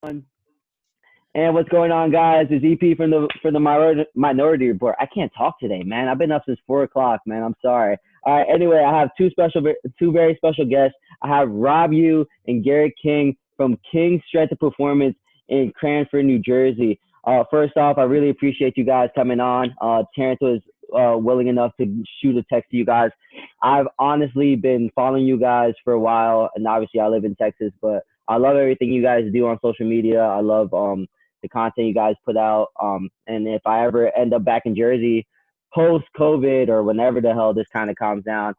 And what's going on, guys? It's EP from the Minority Report. I can't talk today, man. I've been up since 4 o'clock, man. I'm sorry. All right. Anyway, I have two very special guests. I have Rob Yu and Gerrick King from King Strength and Performance in Cranford, New Jersey. First off, I really appreciate you guys coming on. Terrence was willing enough to shoot a text to you guys. I've honestly been following you guys for a while, and obviously I live in Texas, but I love everything you guys do on social media. I love the content you guys put out. And if I ever end up back in Jersey post COVID or whenever the hell this kind of calms down,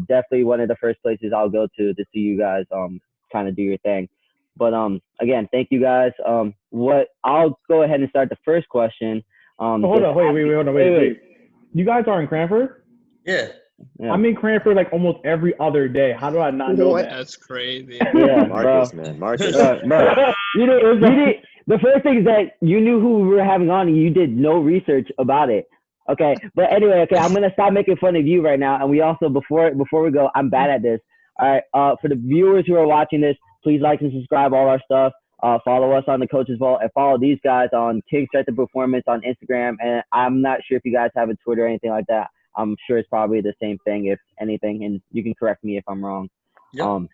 definitely one of the first places I'll go to see you guys kind of do your thing. But again, thank you guys. What I'll go ahead and start the first question. Hold on, wait. You guys are in Cranford? Yeah. I'm in Cranford like almost every other day. How do I not know that? That's crazy. Yeah, Marcus, bro. man. Marcus. Bro. You did. The first thing is that you knew who we were having on and you did no research about it. Okay. But anyway, okay, I'm gonna stop making fun of you right now. And we also before we go, I'm bad at this. All right. For the viewers who are watching this, please like and subscribe all our stuff. Follow us on the Coaches Vault and follow these guys on King Strength and Performance on Instagram. And I'm not sure if you guys have a Twitter or anything like that. I'm sure it's probably the same thing, if anything, and you can correct me if I'm wrong. Yep.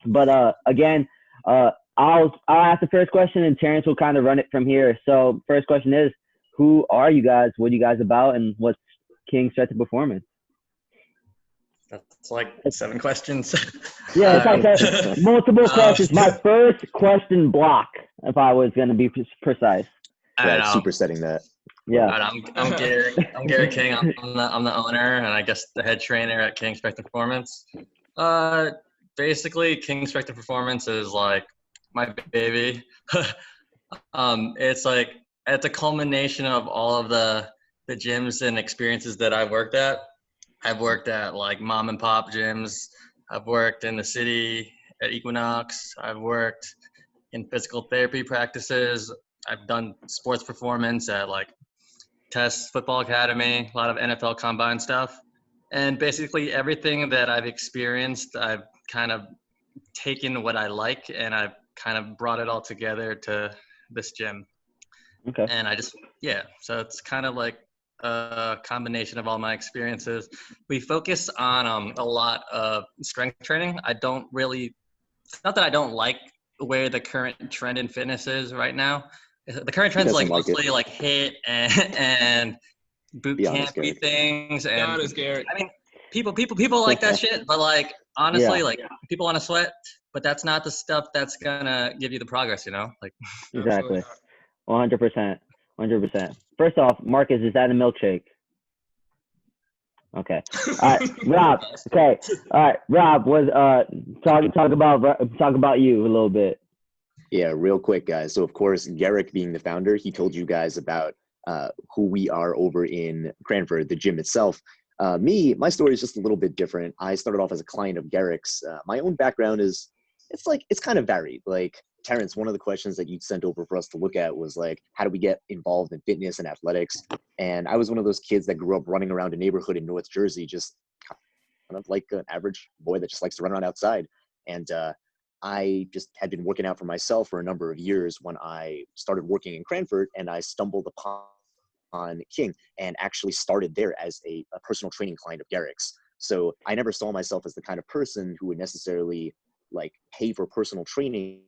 But again, I'll ask the first question, and Terrence will kind of run it from here. So, first question is, who are you guys? What are you guys about? And what's King Strength and Performance? That's like 7 questions. Yeah, it's like multiple questions. My first question block, if I was going to be precise. Yeah, supersetting that. Yeah. I'm Gerrick. I'm Gerrick King. I'm the owner and I guess the head trainer at King Strength and Performance. Basically, King Strength and Performance is like my baby. It's a culmination of all of the gyms and experiences that I've worked at. I've worked at like mom and pop gyms. I've worked in the city at Equinox. I've worked in physical therapy practices. I've done sports performance at like Test Football Academy, a lot of NFL combine stuff. And basically everything that I've experienced, I've kind of taken what I like and I've kind of brought it all together to this gym. Okay. And so it's kind of like a combination of all my experiences. We focus on a lot of strength training. It's not that I don't like where the current trend in fitness is right now. The current trend is like mostly like HIIT and boot campy things. And I mean, people like that shit, but like honestly, like people want to sweat, but that's not the stuff that's gonna give you the progress, you know? Like exactly. 100%. 100%. First off, Marcus, is that a milkshake? Okay. All right, Rob. Okay. All right, Rob. Was talk about you a little bit. Yeah, real quick, guys. So, of course, Gerrick being the founder, he told you guys about who we are over in Cranford, the gym itself. My story is just a little bit different. I started off as a client of Gerrick's. My own background is, it's kind of varied. Like, Terrence, one of the questions that you sent over for us to look at was like, how do we get involved in fitness and athletics? And I was one of those kids that grew up running around a neighborhood in North Jersey, just kind of like an average boy that just likes to run around outside. And I just had been working out for myself for a number of years when I started working in Cranford, and I stumbled upon King and actually started there as a personal training client of Gerrick's. So I never saw myself as the kind of person who would necessarily like pay for personal training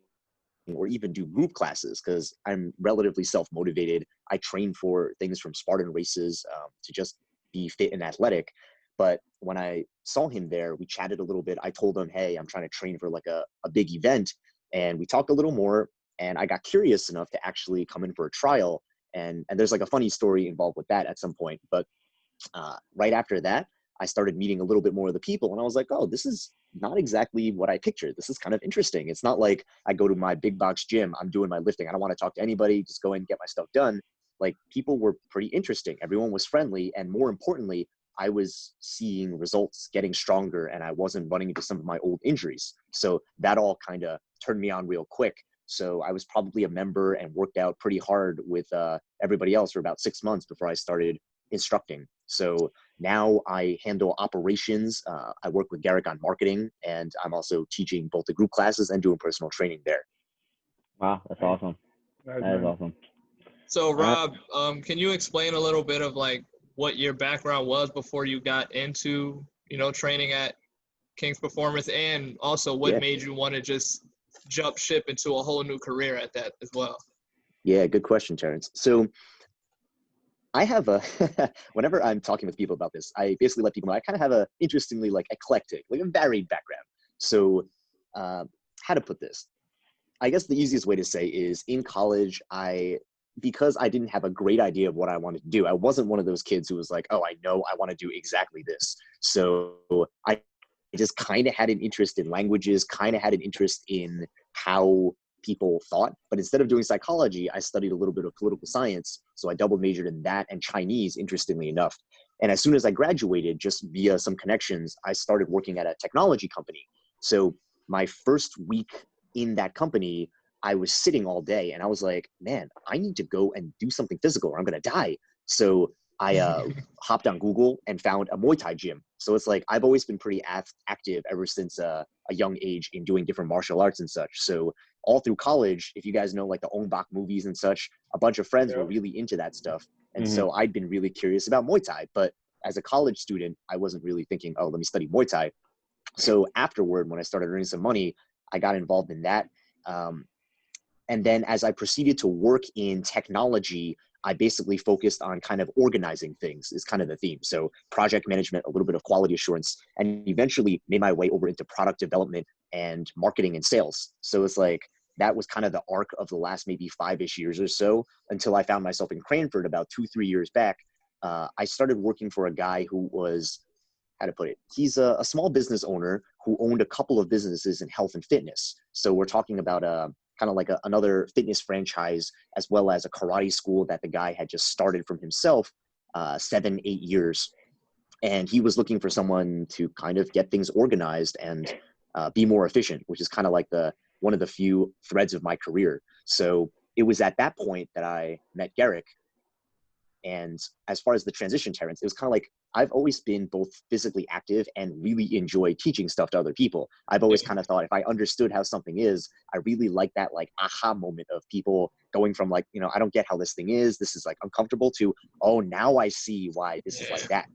or even do group classes, because I'm relatively self-motivated. I train for things from Spartan races to just be fit and athletic. But when I saw him there, we chatted a little bit. I told him, hey, I'm trying to train for like a big event. And we talked a little more, and I got curious enough to actually come in for a trial. And there's like a funny story involved with that at some point. But right after that, I started meeting a little bit more of the people, and I was like, oh, this is not exactly what I pictured. This is kind of interesting. It's not like I go to my big box gym, I'm doing my lifting, I don't want to talk to anybody, just go in and get my stuff done. Like, people were pretty interesting. Everyone was friendly. And more importantly, I was seeing results, getting stronger, and I wasn't running into some of my old injuries. So that all kind of turned me on real quick. So I was probably a member and worked out pretty hard with everybody else for about 6 months before I started instructing. So now I handle operations. I work with Gerrick on marketing, and I'm also teaching both the group classes and doing personal training there. Wow, that's Nice. awesome. That's That is nice. awesome. So All right. Rob, can you explain a little bit of like what your background was before you got into, training at King's Performance, and also what Yeah, made you want to just jump ship into a whole new career at that as well? yeah, good question, Terrence. So I have a whenever I'm talking with people about this, I basically let people know I kind of have a interestingly like eclectic, like a varied background. So how to put this? I guess the easiest way to say is in college, because I didn't have a great idea of what I wanted to do, I wasn't one of those kids who was like, oh, I know I want to do exactly this. So I just kind of had an interest in languages, kind of had an interest in how people thought. But instead of doing psychology, I studied a little bit of political science. So I double majored in that and Chinese, interestingly enough. And as soon as I graduated, just via some connections, I started working at a technology company. So my first week in that company, I was sitting all day and I was like, man, I need to go and do something physical or I'm going to die. So I hopped on Google and found a Muay Thai gym. So it's like, I've always been pretty active ever since a young age in doing different martial arts and such. So all through college, if you guys know like the Ong Bak movies and such, a bunch of friends were Yep. really into that stuff. And Mhm. so I'd been really curious about Muay Thai, but as a college student, I wasn't really thinking, oh, let me study Muay Thai. So afterward, when I started earning some money, I got involved in that. Um, and then as I proceeded to work in technology, I basically focused on kind of organizing things is kind of the theme. So project management, a little bit of quality assurance, and eventually made my way over into product development and marketing and sales. So it's like that was kind of the arc of the last maybe 5-ish years or so until I found myself in Cranford about 2-3 years back. I started working for a guy who was, how to put it, he's a small business owner who owned a couple of businesses in health and fitness. So we're talking about kind of like another fitness franchise, as well as a karate school that the guy had just started from himself 7-8 years. And he was looking for someone to kind of get things organized and be more efficient, which is kind of like one of the few threads of my career. So it was at that point that I met Gerrick. And as far as the transition, Terrence, it was kind of like I've always been both physically active and really enjoy teaching stuff to other people. I've always kind of thought if I understood how something is, I really like that like aha moment of people going from like, I don't get how this thing is. This is like uncomfortable to, oh, now I see why this is like that.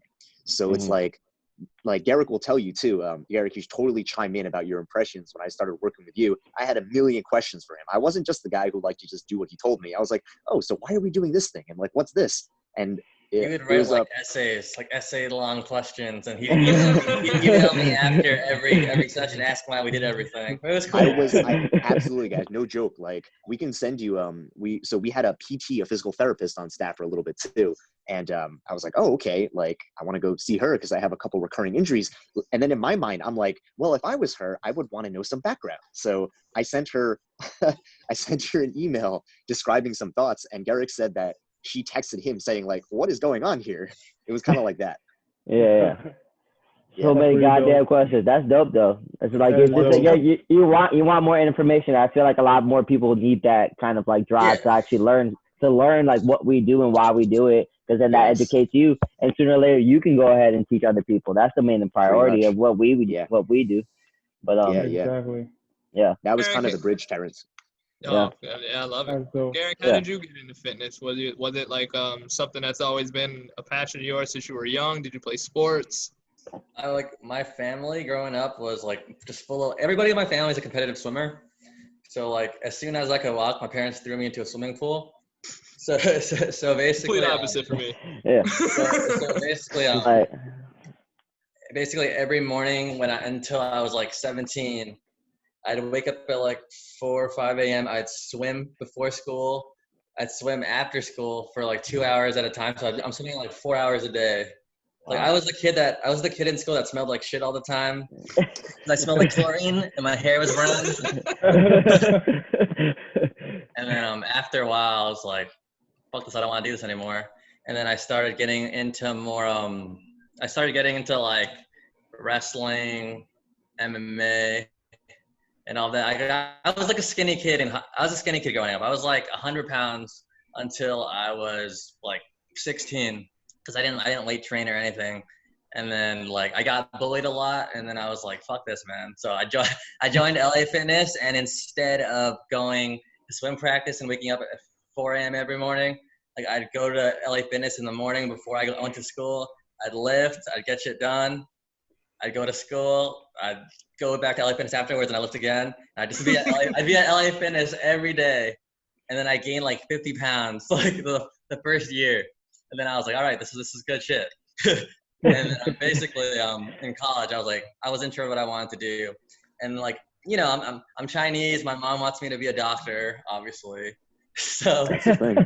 So it's Mhm. like Gerrick will tell you too. Gerrick, you should totally chime in about your impressions when I started working with you. I had a million questions for him. I wasn't just the guy who liked to just do what he told me. I was like, oh, so why are we doing this thing? And like, what's this? And He it, would it write was like essays, like essay-long questions, and he'd email me after every session, ask why we did everything. It was cool. I absolutely, guys, no joke. Like we can send you, we had a PT, a physical therapist on staff for a little bit too. And I was like, oh, okay. Like I want to go see her because I have a couple recurring injuries. And then in my mind, I'm like, well, if I was her, I would want to know some background. So I sent her, I sent her an email describing some thoughts. And Gerrick said that she texted him saying like, what is going on here? It was kind of like that. Yeah. Yeah. So That's many pretty goddamn dope. questions. That's dope though. It's like That it's is just like dope. you want more information. I feel like a lot more people need that kind of like drive Yeah. to actually learn like what we do and why we do it, because then that Yes. educates you, and sooner or later you can go ahead and teach other people. That's the main Pretty priority of much. what we Yeah. do. But Yeah. Yeah. Exactly. yeah, That was kind of Garrick, the bridge, Terrence. yeah, oh, yeah, I love it. That's dope. Garrick, how yeah. did you get into fitness? Was it like something that's always been a passion of yours since you were young? Did you play sports? My family growing up was like just full of everybody in my family is a competitive swimmer. So like as soon as I could walk, my parents threw me into a swimming pool. So Complete basically, opposite for me. Yeah. so Like, basically every morning until I was like 17, I'd wake up at like 4 or 5 a.m. I'd swim before school. I'd swim after school for like 2 hours at a time. So I'm swimming like 4 hours a day. Like wow. I was the kid in school that smelled like shit all the time. I smelled like chlorine and my hair was brown. And then after a while, I was like, fuck this, I don't want to do this anymore. And then I started getting into more I started getting into like wrestling, MMA, and all that. I was like a skinny kid, and I was a skinny kid growing up. I was like 100 pounds until I was like 16, because I didn't weight train or anything. And then like I got bullied a lot, and then I was like, fuck this, man. So I joined LA Fitness, and instead of going swim practice and waking up at 4 a.m. every morning. Like I'd go to LA Fitness in the morning before I went to school. I'd lift, I'd get shit done. I'd go to school. I'd go back to LA Fitness afterwards and I lift again. And I'd just be at LA Fitness every day. And then I gained like 50 pounds like the first year. And then I was like, all right, this is good shit. And then basically in college, I wasn't sure what I wanted to do. And like, you know, I'm Chinese. My mom wants me to be a doctor, obviously. So I was like,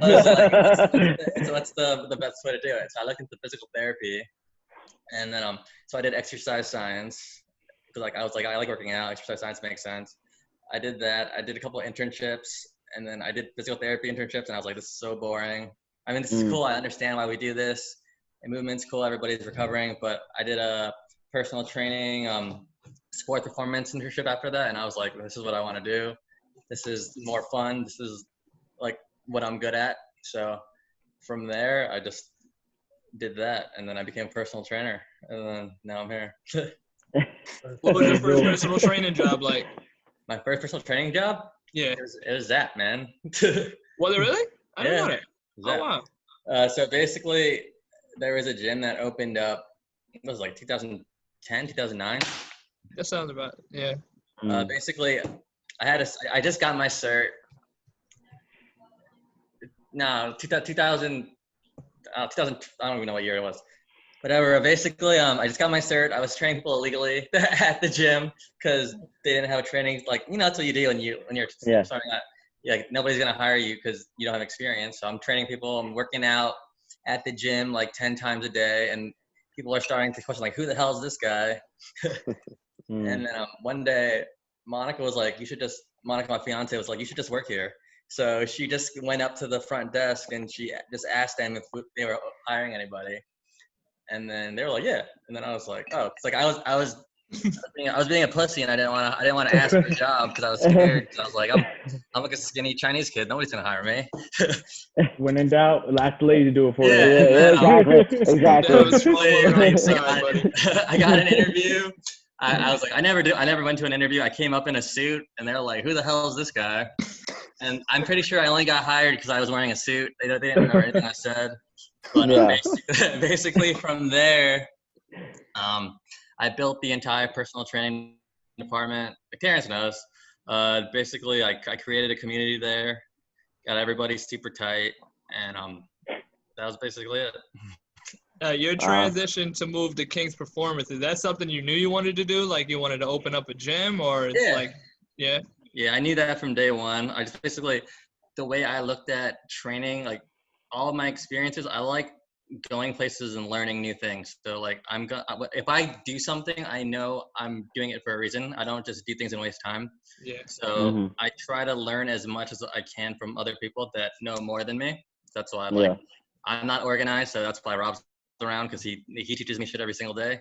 what's the best way to do it? So I looked into physical therapy, and then so I did exercise science because like I was like I like working out. Exercise science makes sense. I did that. I did a couple of internships, and then I did physical therapy internships, and I was like, this is so boring. I mean, this is cool. I understand why we do this. And movement's cool. Everybody's recovering, but I did a personal training, sport performance internship after that, and I was like, this is what I want to do. This is more fun. This is like what I'm good at. So from there, I just did that, and then I became a personal trainer, and then now I'm here. What was your first personal training job like? My first personal training job? Yeah. It was that, man. Was it really? I didn't know that. Oh, wow. So basically, there was a gym that opened up, it was like 2010, 2009. That sounds about it. Yeah. Basically, I just got my cert. No, 2000, I don't even know what year it was. Whatever. Basically, I just got my cert. I was training people illegally at the gym because they didn't have a training. Like, you know, that's what you do when you're starting out. Yeah, like, nobody's gonna hire you because you don't have experience. So I'm training people. I'm working out at the gym like 10 times a day, and people are starting to question like, who the hell is this guy? And then one day, Monica, my fiance, was like, you should just work here. So she just went up to the front desk and she just asked them if they were hiring anybody. And then they were like, yeah. And then I was like, oh, it's like I was being a pussy, and I didn't want to ask for a job because I was scared. I was like, I'm like a skinny Chinese kid. Nobody's gonna hire me. When in doubt, ask the lady to do it for you. Yeah, exactly. I got an interview. I was like, I never went to an interview. I came up in a suit, and they're like, who the hell is this guy? And I'm pretty sure I only got hired because I was wearing a suit. They didn't remember anything I said. But basically from there, I built the entire personal training department. Terrence knows. Basically, I created a community there, got everybody super tight, and that was basically it. Your transition to move to King's Performance, is that something you knew you wanted to do? Like you wanted to open up a gym, or yeah? Yeah, I knew that from day one. I just basically, the way I looked at training, like all of my experiences, I like going places and learning new things. So like if I do something, I know I'm doing it for a reason. I don't just do things and waste time. Yeah. So I try to learn as much as I can from other people that know more than me. That's why I'm not organized. So that's why Rob's around, because he teaches me shit every single day.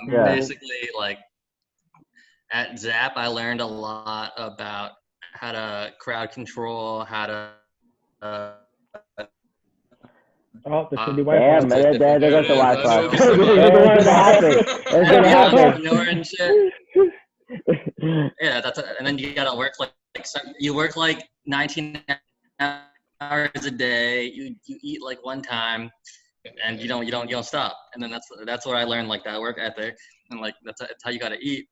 Basically, like at Zap, I learned a lot about how to crowd control, how to oh, there should be Wi-Fi. There goes the Wi-Fi. and shit. Yeah, and then you gotta work like 19 hours a day. You eat like one time, and you don't stop. And then that's where I learned like that work ethic, and like that's how you gotta eat.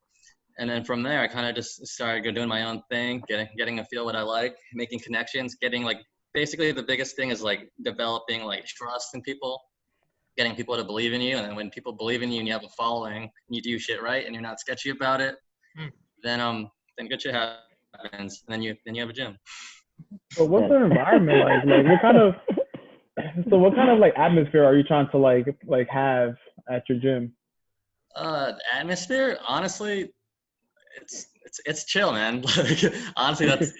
And then from there, I kind of just started doing my own thing, getting to feel what I like, making connections, getting like. Basically, the biggest thing is like developing like trust in people, getting people to believe in you. And then when people believe in you and you have a following and you do shit right and you're not sketchy about it, then good shit happens. And then you have a gym. So what's the environment like? What kind of like atmosphere are you trying to like have at your gym? The atmosphere, honestly, it's chill, man. Like honestly, that's.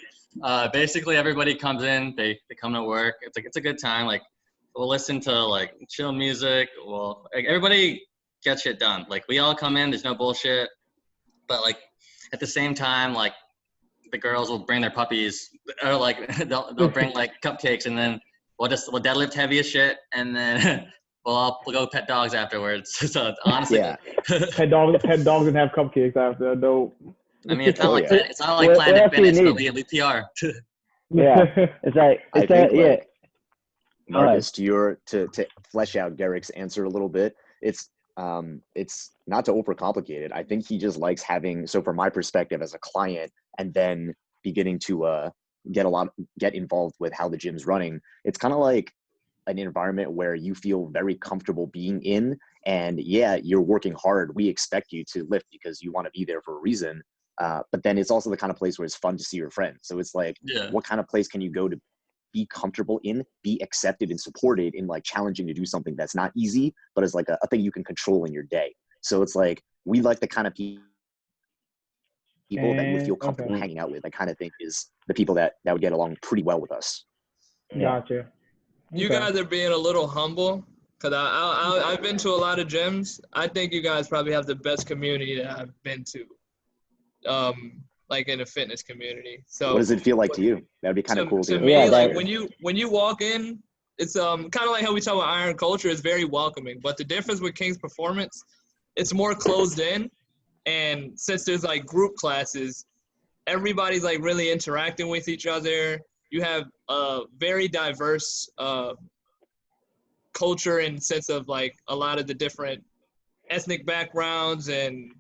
Basically everybody comes in, they come to work. It's a good time. Like we'll listen to like chill music. Well, like, everybody gets shit done. Like we all come in, there's no bullshit. But like at the same time, like the girls will bring their puppies, or like they'll bring like cupcakes, and then we'll deadlift heavy as shit, and then we'll go pet dogs afterwards. So honestly, pet dogs and have cupcakes after. Dope. I mean, it's not like Planet Fitness, but we PR. Yeah. It's like I it's like think yeah. like Marcus, to flesh out Gerrick's answer a little bit, it's not to overcomplicate it. I think he just likes having, so from my perspective as a client, and then beginning to get involved with how the gym's running. It's kind of like an environment where you feel very comfortable being in, and yeah, you're working hard. We expect you to lift because you want to be there for a reason. But then it's also the kind of place where it's fun to see your friends. So it's like, Yeah. what kind of place can you go to be comfortable in, be accepted and supported in, like challenging to do something that's not easy, but is like a thing you can control in your day. So it's like, we like the kind of people that you would feel comfortable Okay. hanging out with. I kind of think is the people that would get along pretty well with us. Gotcha. You Okay. guys are being a little humble because I've been to a lot of gyms. I think you guys probably have the best community that I've been to, like in a fitness community. So What does it feel like to you? That would be kind of cool to to me, Yeah, like that- when you walk in, it's kind of like how we talk about Iron Culture. It's very welcoming. But the difference with King's Performance, it's more closed in, and since there's like group classes, everybody's like really interacting with each other. You have a very diverse culture in sense of like a lot of the different ethnic backgrounds and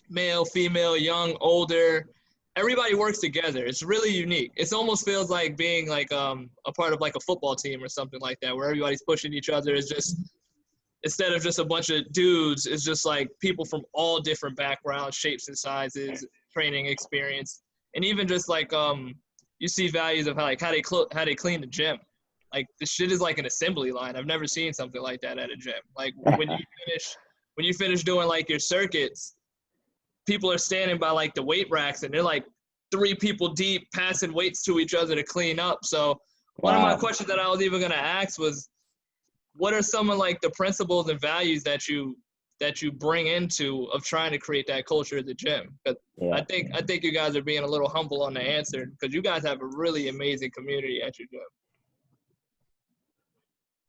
male, female, young, older. Everybody works together. It's really unique. It almost feels like being like a part of like a football team or something like that, where everybody's pushing each other. It's just instead of just a bunch of dudes, it's just like people from all different backgrounds, shapes and sizes, training experience, and even just like you see values of how they clean the gym. Like the shit is like an assembly line. I've never seen something like that at a gym. Like when you finish doing like your circuits, people are standing by like the weight racks and they're like 3 people deep passing weights to each other to clean up. So one of my Wow. questions that I was even gonna ask was, what are some of like the principles and values that you bring into of trying to create that culture at the gym? Because Yeah. I think you guys are being a little humble on the answer because you guys have a really amazing community at your gym.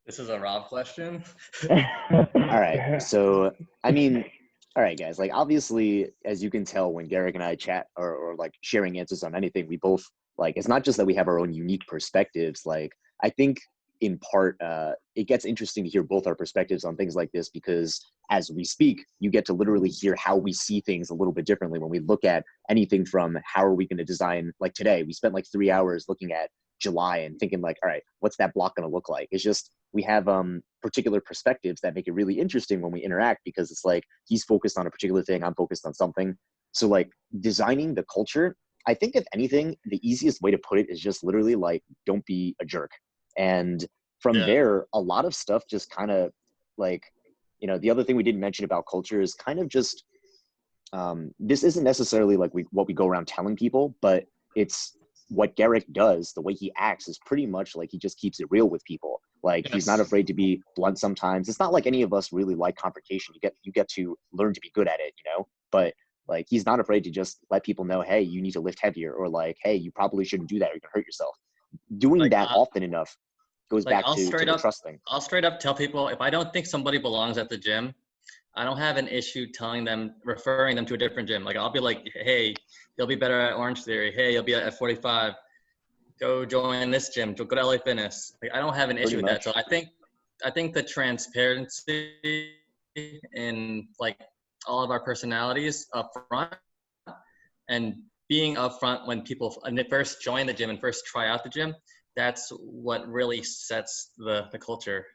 This is a Rob question. All right. So, I mean, all right, guys, like obviously, as you can tell when Gerrick and I chat or like sharing answers on anything, we both like, it's not just that we have our own unique perspectives. Like, I think in part, it gets interesting to hear both our perspectives on things like this because as we speak, you get to literally hear how we see things a little bit differently when we look at anything from how are we going to design, like today, we spent like 3 hours looking at July and thinking like, all right, what's that block going to look like? It's just, we have particular perspectives that make it really interesting when we interact because it's like he's focused on a particular thing, I'm focused on something. So like designing the culture, I think if anything, the easiest way to put it is just literally like, don't be a jerk. And from there, a lot of stuff just kind of like, you know, the other thing we didn't mention about culture is kind of just, this isn't necessarily like what we go around telling people, but it's what Gerrick does, the way he acts is pretty much like he just keeps it real with people. Like he's not afraid to be blunt sometimes. It's not like any of us really like confrontation. You get to learn to be good at it, you know? But like he's not afraid to just let people know, hey, you need to lift heavier, or like, hey, you probably shouldn't do that or you can hurt yourself. Doing Like, that often enough goes like back to the trust thing. I'll straight up tell people if I don't think somebody belongs at the gym, I don't have an issue referring them to a different gym. Like I'll be like, hey, you'll be better at Orange Theory. Hey, you'll be at 45. Go join this gym. Go to LA Fitness. Like, I don't have an issue with that. So I think the transparency in like all of our personalities up front and being upfront when people first join the gym and first try out the gym, that's what really sets the culture.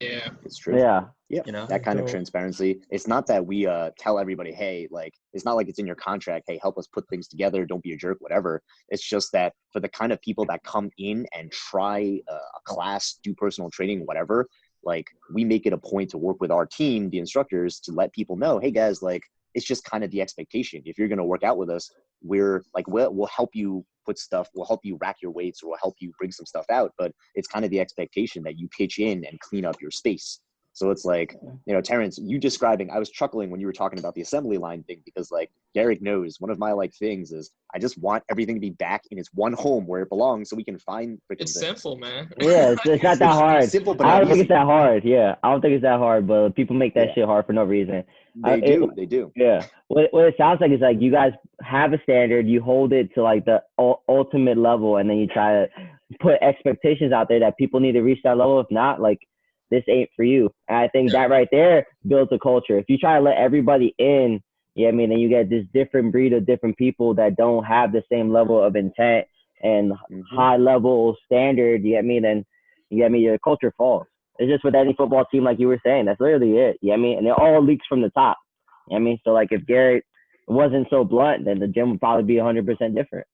Yeah, It's true. Yeah. You know, that kind of transparency. It's not that we tell everybody, hey, like it's not like it's in your contract, hey, help us put things together, don't be a jerk, whatever. It's just that for the kind of people that come in and try a class, do personal training, whatever, like we make it a point to work with our team, the instructors, to let people know, hey guys, like it's just kind of the expectation. If you're going to work out with us, we're like, we'll help you put stuff, we'll help you rack your weights, or we'll help you bring some stuff out. But it's kind of the expectation that you pitch in and clean up your space. So it's like, you know, Terrence, you describing, I was chuckling when you were talking about the assembly line thing, because like Gerrick knows one of my like things is I just want everything to be back in its one home where it belongs so we can find freaking it's things. simple, man. Yeah, it's not that hard. Simple, but I not don't think easy. it's that hard. Yeah, I don't think it's that hard, but people make that shit hard for no reason. They do. They do. Yeah. What it sounds like is like you guys have a standard, you hold it to like the ultimate level, and then you try to put expectations out there that people need to reach that level. If not, like this ain't for you. And I think that right there builds a culture. If you try to let everybody in, yeah, I mean, then you get this different breed of different people that don't have the same level of intent and high level standard. You get me? Then you get me. Your culture falls. It's just with any football team, like you were saying. That's literally it. You know what I mean? And it all leaks from the top. You know what I mean? So, like, if Gerrick wasn't so blunt, then the gym would probably be 100% different.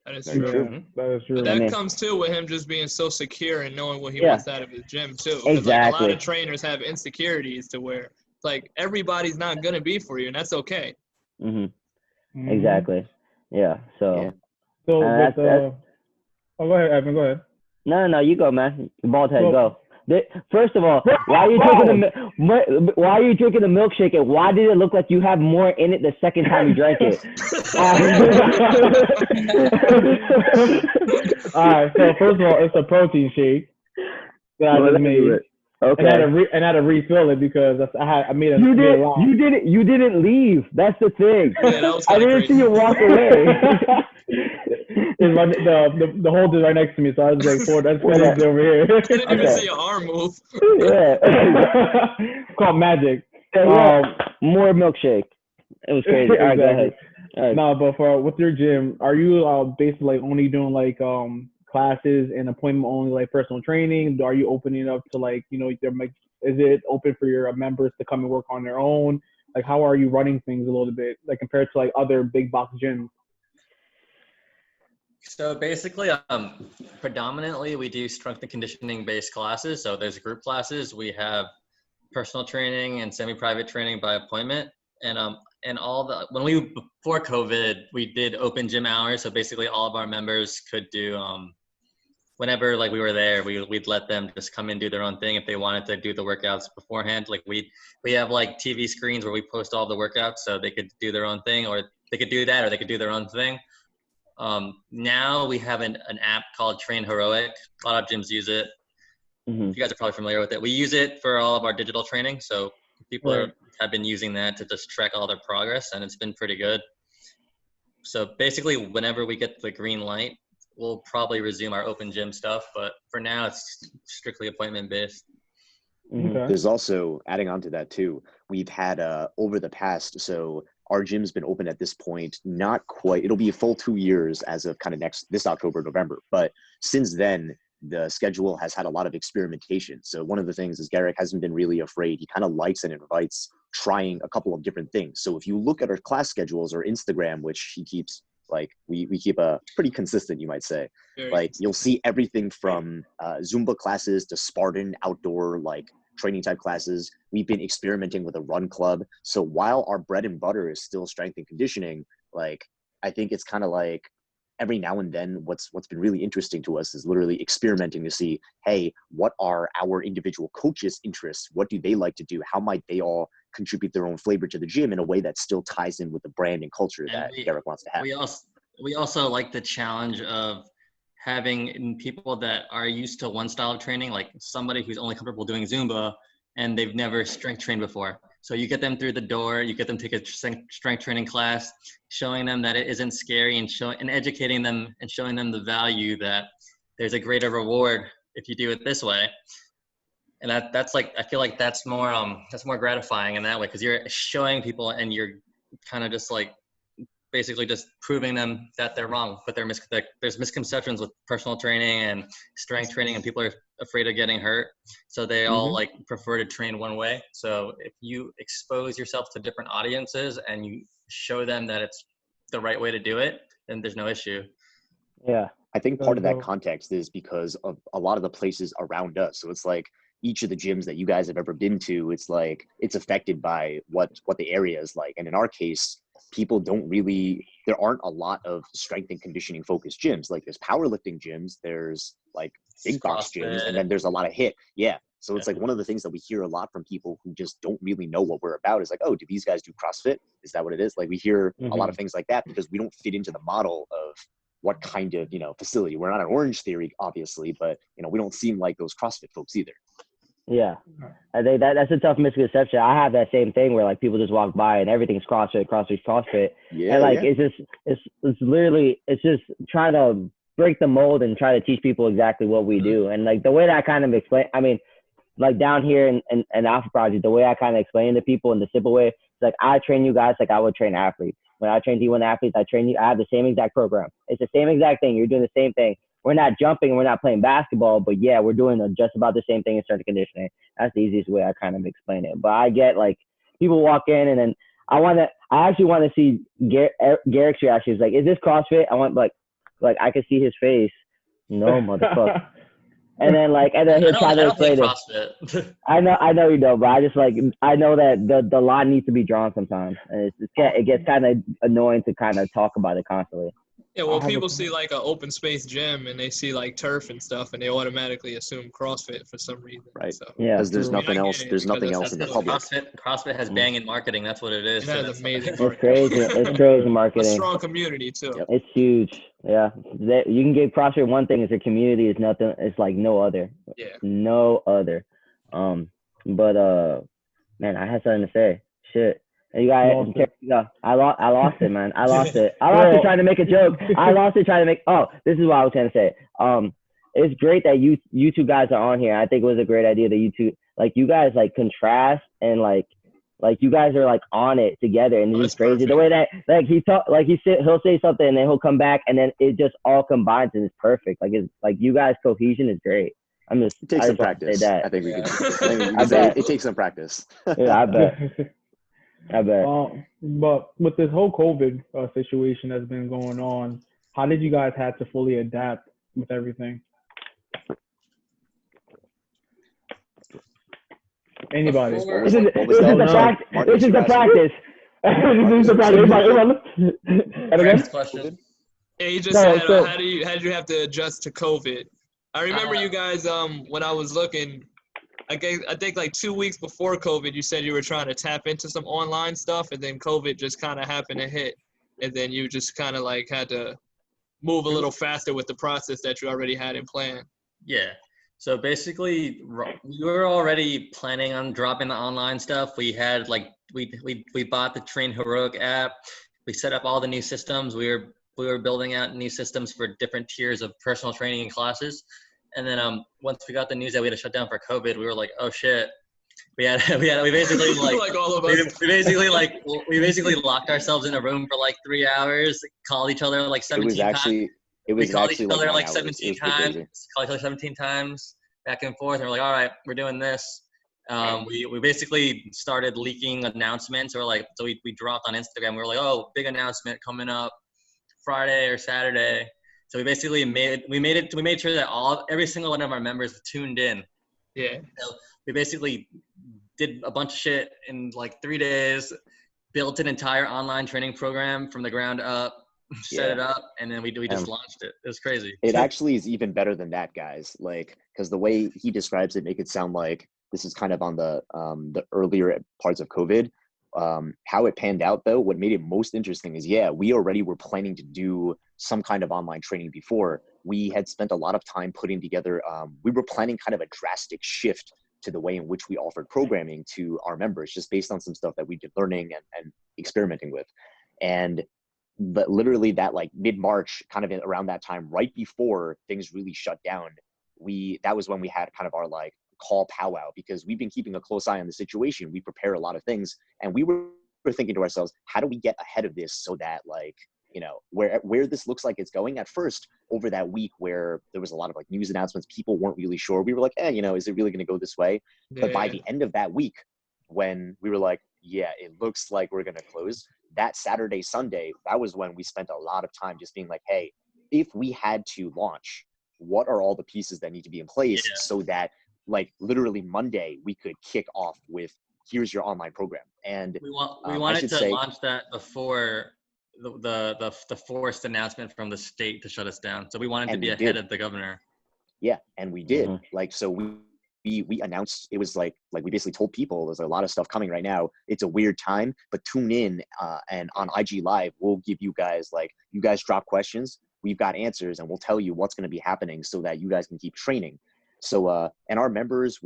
That is Very true. true. That is true. But that comes, too, with him just being so secure and knowing what he wants out of his gym, too. Because, like, a lot of trainers have insecurities to where, like, everybody's not going to be for you, and that's okay. Exactly. Yeah. So, So, go ahead, Evan. Go ahead. No, you go, man. Bald head, go. First of all, why are you drinking the milkshake, and why did it look like you have more in it the second time you drank it? All right. So first of all, it's a protein shake that I just made. Okay. And I had to refill it because I made a. You didn't leave. That's the thing. Yeah, that was I didn't crazy. see you walk away. The holder's right next to me, so I was like, that's crazy over here. I didn't even see your arm move. Yeah. It's called magic. More milkshake. It was crazy. All right, go ahead. Right. No, but with your gym, are you basically like only doing like classes and appointment only, like personal training? Are you opening up to like, is it open for your members to come and work on their own? Like, how are you running things a little bit, like compared to like other big box gyms? So basically, predominantly we do strength and conditioning based classes. So there's group classes. We have personal training and semi-private training by appointment. And before COVID, we did open gym hours. So basically all of our members could do, whenever like we were there, we'd let them just come and do their own thing if they wanted to do the workouts beforehand. Like we have like TV screens where we post all the workouts, so they could do their own thing, or they could do that, or they could do their own thing. Now we have an app called Train Heroic. A lot of gyms use it. You guys are probably familiar with it. We use it for all of our digital training. So people have been using that to just track all their progress, and it's been pretty good. So basically, whenever we get the green light, we'll probably resume our open gym stuff. But for now, it's strictly appointment based. There's also, adding on to that too, we've had over the past, so our gym's been open at this point, not quite, it'll be a full 2 years as of kind of this October, November. But since then, the schedule has had a lot of experimentation. So one of the things is Gerrick hasn't been really afraid. He kind of likes and invites trying a couple of different things. So if you look at our class schedules or Instagram, which he keeps, like we keep a pretty consistent, you might say, like you'll see everything from Zumba classes to Spartan outdoor, like training type classes. We've been experimenting with a run club. So while our bread and butter is still strength and conditioning, like I think it's kind of like every now and then what's been really interesting to us is literally experimenting to see, hey, what are our individual coaches' interests? What do they like to do? How might they all contribute their own flavor to the gym in a way that still ties in with the brand and culture that Gerrick wants to have? We also like the challenge of having people that are used to one style of training, like somebody who's only comfortable doing Zumba and they've never strength trained before. So you get them through the door, you get them to take a strength training class, showing them that it isn't scary, and educating them and showing them the value that there's a greater reward if you do it this way. And that's like, I feel like that's more gratifying in that way, because you're showing people and you're kind of just like basically just proving them that they're wrong, but there's misconceptions with personal training and strength training, and people are afraid of getting hurt. So they all like prefer to train one way. So if you expose yourself to different audiences and you show them that it's the right way to do it, then there's no issue. Yeah. I think part of that context is because of a lot of the places around us. So it's like each of the gyms that you guys have ever been to, it's like it's affected by what the area is like. And in our case, people there aren't a lot of strength and conditioning focused gyms. Like there's powerlifting gyms, there's like big box gyms, and then there's a lot of HIIT. Yeah. So it's like one of the things that we hear a lot from people who just don't really know what we're about is like, oh, do these guys do CrossFit? Is that what it is? Like we hear a lot of things like that because we don't fit into the model of what kind of, facility. We're not an Orange Theory, obviously, but we don't seem like those CrossFit folks either. Yeah, I think that's a tough misconception. I have that same thing where like people just walk by and everything's CrossFit, CrossFit, CrossFit, Yeah, and like yeah. it's literally it's just trying to break the mold and try to teach people exactly what we do. And like the way that I kind of explain, I mean, like down here in Alpha Project, the way I kind of explain to people in the simple way, it's like I train you guys like I would train athletes. When I train D1 athletes, I train you. I have the same exact program. It's the same exact thing. You're doing the same thing. We're not jumping. We're not playing basketball, but yeah, we're doing just about the same thing in strength conditioning. That's the easiest way I kind of explain it. But I get like people walk in and then I actually want to see Gerrick's reaction. He's like, is this CrossFit? I want like I can see his face. No, motherfucker. And then he'll try I to don't play explain it. CrossFit. I know you don't, but I just like I know that the line needs to be drawn sometimes, and it gets kind of annoying to kind of talk about it constantly. Yeah, well, people see like an open space gym and they see like turf and stuff, and they automatically assume CrossFit for some reason. Right. So, Yeah, Because there's nothing else. There's nothing else That's in the because public. CrossFit has banging marketing. That's what it is. it has That's amazing it's marketing. crazy. It's crazy A marketing. strong community too. Yep. It's huge. Yeah, you can give CrossFit one thing is their community is nothing. It's like no other. Yeah. No other. But man, I had something to say. Shit. And you guys, I lost it, man. I lost it. I lost it trying to make a joke. I lost it trying to make. Oh, this is what I was trying to say. It's great that you two guys are on here. I think it was a great idea that you guys like contrast and like you guys are like on it together, and it's crazy perfect. The way that like he'll say something and then he'll come back and then it just all combines and it's perfect. Like it's like you guys cohesion is great. It takes some practice. I think we can. It takes some practice. Yeah, I bet. But with this whole COVID situation that's been going on, how did you guys have to fully adapt with everything? Anybody? This is the practice. Next question. Yeah, you just said, how did you have to adjust to COVID? I remember you guys, when I was looking, I think like 2 weeks before COVID, you said you were trying to tap into some online stuff, and then COVID just kind of happened to hit, and then you just kind of like had to move a little faster with the process that you already had in plan. Yeah. So basically, we were already planning on dropping the online stuff. We had like we bought the Train Heroic app. We set up all the new systems. We were building out new systems for different tiers of personal training and classes. And then once we got the news that we had to shut down for COVID, we were like, oh shit. We basically like all of us. we basically locked ourselves in a room for like 3 hours, called each other like 17 times. We called each other like 17 times back and forth. And we're like, all right, we're doing this. We basically started leaking announcements, or like, so we dropped on Instagram. We were like, oh, big announcement coming up Friday or Saturday. So we basically made sure that every single one of our members tuned in. Yeah. So we basically did a bunch of shit in like 3 days, built an entire online training program from the ground up, set it up, and then we just launched it. It was crazy. It actually is even better than that, guys. Like, because the way he describes it, make it sound like this is kind of on the earlier parts of COVID. How it panned out, though, what made it most interesting is, we already were planning to do some kind of online training before. We had spent a lot of time putting together, we were planning kind of a drastic shift to the way in which we offered programming to our members, just based on some stuff that we've been learning and experimenting with. But literally that like mid-March, kind of around that time, right before things really shut down, that was when we had kind of our like call powwow, because we've been keeping a close eye on the situation. We prepare a lot of things, and we were thinking to ourselves, how do we get ahead of this so that like, you know, where this looks like it's going. At first, over that week where there was a lot of like news announcements, people weren't really sure. We were like, you know, is it really going to go this way? Yeah. But by the end of that week, when we were like, it looks like we're going to close, that Saturday, Sunday, that was when we spent a lot of time just being like, hey, if we had to launch, what are all the pieces that need to be in place so that like literally Monday we could kick off with, here's your online program. And we wanted to launch that before the forced announcement from the state to shut us down. So we wanted to be ahead of the governor. Yeah, and we did. Mm-hmm. Like, so we announced, it was like we basically told people there's a lot of stuff coming right now. It's a weird time, but tune in and on IG Live, we'll give you guys, like, you guys drop questions, we've got answers, and we'll tell you what's going to be happening so that you guys can keep training. So, and our members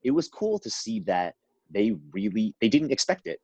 it was cool to see that they didn't expect it.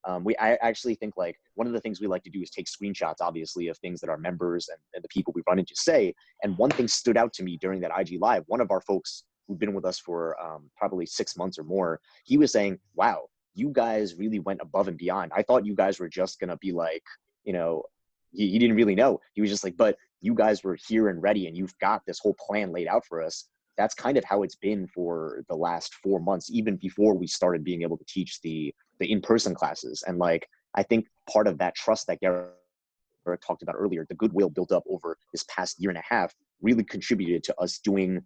I actually think like one of the things we like to do is take screenshots, obviously, of things that our members and the people we run into say. And one thing stood out to me during that IG Live. One of our folks who've been with us for probably 6 months or more, he was saying, wow, you guys really went above and beyond. I thought you guys were just going to be like, he didn't really know. He was just like, but you guys were here and ready and you've got this whole plan laid out for us. That's kind of how it's been for the last 4 months, even before we started being able to teach the in-person classes. And like, I think part of that trust that Gerrick talked about earlier, the goodwill built up over this past year and a half really contributed to us doing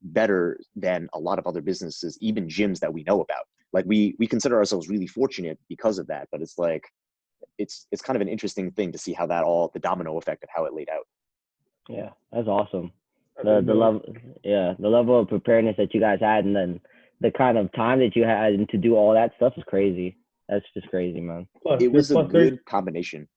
better than a lot of other businesses, even gyms that we know about. Like we consider ourselves really fortunate because of that, but it's like, it's kind of an interesting thing to see how the domino effect of how it laid out. Yeah, that's awesome. The level of preparedness that you guys had, and then the kind of time that you had and to do all that stuff is crazy. That's just crazy, man. Plus, it was a good combination.